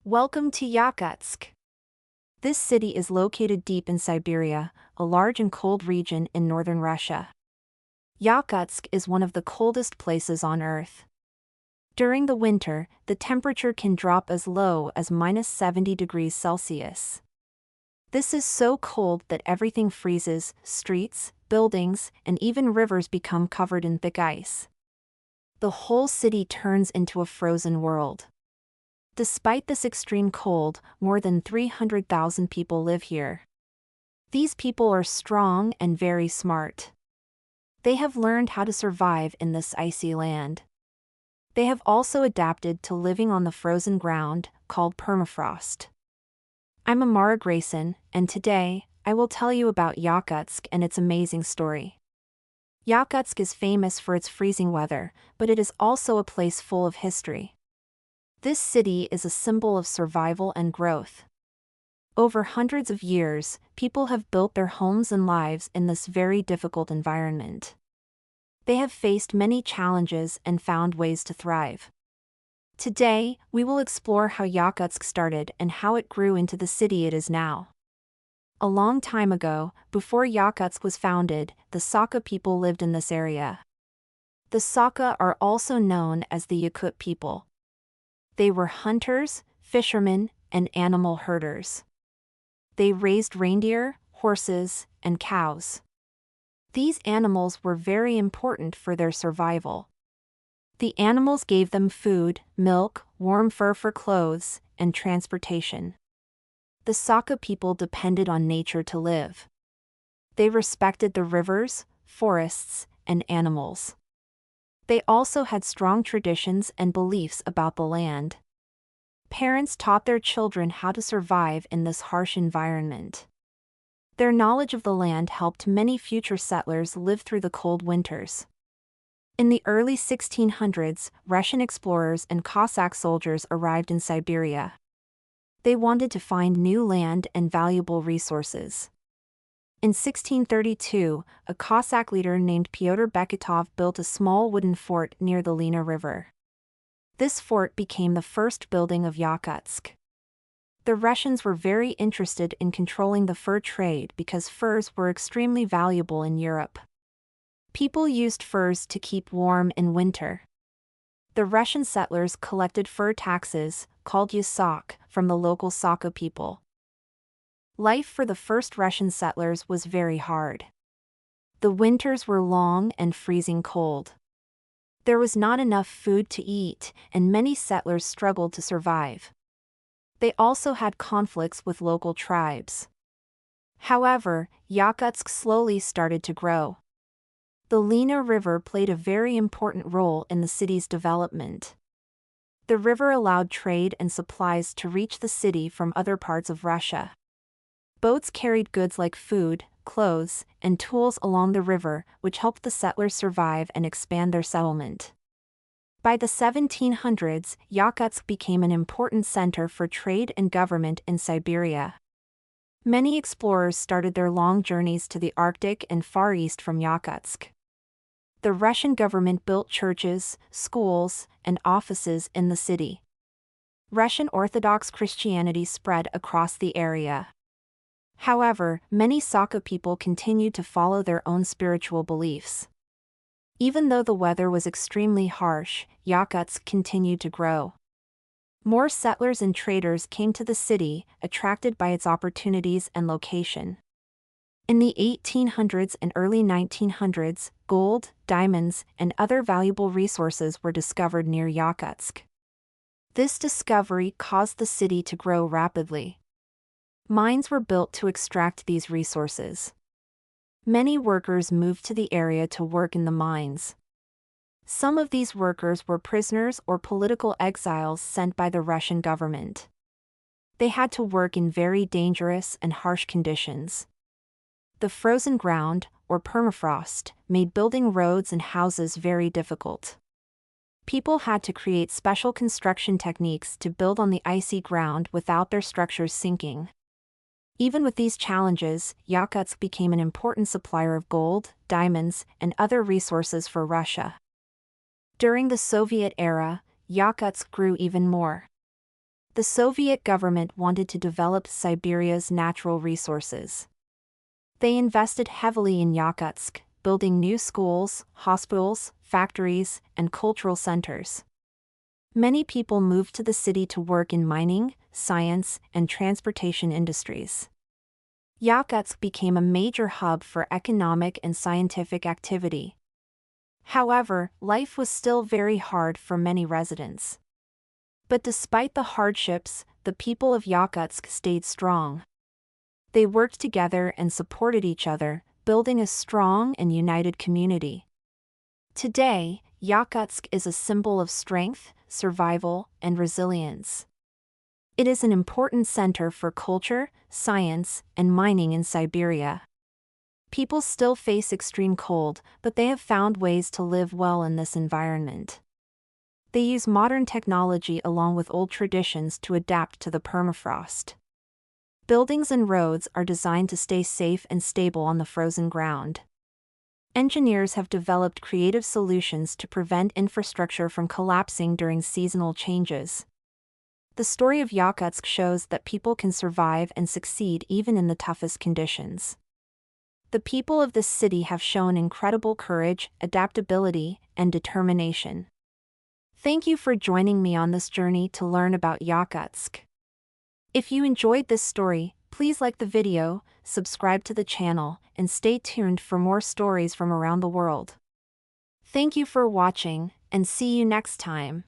Welcome to Yakutsk. This city is located deep in Siberia, a large and cold region in northern Russia. Yakutsk is one of the coldest places on Earth. During the winter, the temperature can drop as low as -70 degrees Celsius. This is so cold that everything freezes, streets, buildings, and even rivers become covered in thick ice. The whole city turns into a frozen world. Despite this extreme cold, more than 300,000 people live here. These people are strong and very smart. They have learned how to survive in this icy land. They have also adapted to living on the frozen ground, called permafrost. I'm Amara Greyson, and today, I will tell you about Yakutsk and its amazing story. Yakutsk is famous for its freezing weather, but it is also a place full of history. This city is a symbol of survival and growth. Over hundreds of years, people have built their homes and lives in this very difficult environment. They have faced many challenges and found ways to thrive. Today, we will explore how Yakutsk started and how it grew into the city it is now. A long time ago, before Yakutsk was founded, the Saka people lived in this area. The Saka are also known as the Yakut people. They were hunters, fishermen, and animal herders. They raised reindeer, horses, and cows. These animals were very important for their survival. The animals gave them food, milk, warm fur for clothes, and transportation. The Saka people depended on nature to live. They respected the rivers, forests, and animals. They also had strong traditions and beliefs about the land. Parents taught their children how to survive in this harsh environment. Their knowledge of the land helped many future settlers live through the cold winters. In the early 1600s, Russian explorers and Cossack soldiers arrived in Siberia. They wanted to find new land and valuable resources. In 1632, a Cossack leader named Pyotr Beketov built a small wooden fort near the Lena River. This fort became the first building of Yakutsk. The Russians were very interested in controlling the fur trade because furs were extremely valuable in Europe. People used furs to keep warm in winter. The Russian settlers collected fur taxes, called Yakutsk, from the local Saka people. Life for the first Russian settlers was very hard. The winters were long and freezing cold. There was not enough food to eat, and many settlers struggled to survive. They also had conflicts with local tribes. However, Yakutsk slowly started to grow. The Lena River played a very important role in the city's development. The river allowed trade and supplies to reach the city from other parts of Russia. Boats carried goods like food, clothes, and tools along the river, which helped the settlers survive and expand their settlement. By the 1700s, Yakutsk became an important center for trade and government in Siberia. Many explorers started their long journeys to the Arctic and Far East from Yakutsk. The Russian government built churches, schools, and offices in the city. Russian Orthodox Christianity spread across the area. However, many Saka people continued to follow their own spiritual beliefs. Even though the weather was extremely harsh, Yakutsk continued to grow. More settlers and traders came to the city, attracted by its opportunities and location. In the 1800s and early 1900s, gold, diamonds, and other valuable resources were discovered near Yakutsk. This discovery caused the city to grow rapidly. Mines were built to extract these resources. Many workers moved to the area to work in the mines. Some of these workers were prisoners or political exiles sent by the Russian government. They had to work in very dangerous and harsh conditions. The frozen ground, or permafrost, made building roads and houses very difficult. People had to create special construction techniques to build on the icy ground without their structures sinking. Even with these challenges, Yakutsk became an important supplier of gold, diamonds, and other resources for Russia. During the Soviet era, Yakutsk grew even more. The Soviet government wanted to develop Siberia's natural resources. They invested heavily in Yakutsk, building new schools, hospitals, factories, and cultural centers. Many people moved to the city to work in mining, science, and transportation industries. Yakutsk became a major hub for economic and scientific activity. However, life was still very hard for many residents. But despite the hardships, the people of Yakutsk stayed strong. They worked together and supported each other, building a strong and united community. Today, Yakutsk is a symbol of strength, survival, and resilience. It is an important center for culture, science, and mining in Siberia. People still face extreme cold, but they have found ways to live well in this environment. They use modern technology along with old traditions to adapt to the permafrost. Buildings and roads are designed to stay safe and stable on the frozen ground. Engineers have developed creative solutions to prevent infrastructure from collapsing during seasonal changes. The story of Yakutsk shows that people can survive and succeed even in the toughest conditions. The people of this city have shown incredible courage, adaptability, and determination. Thank you for joining me on this journey to learn about Yakutsk. If you enjoyed this story, please like the video, subscribe to the channel, and stay tuned for more stories from around the world. Thank you for watching, and see you next time.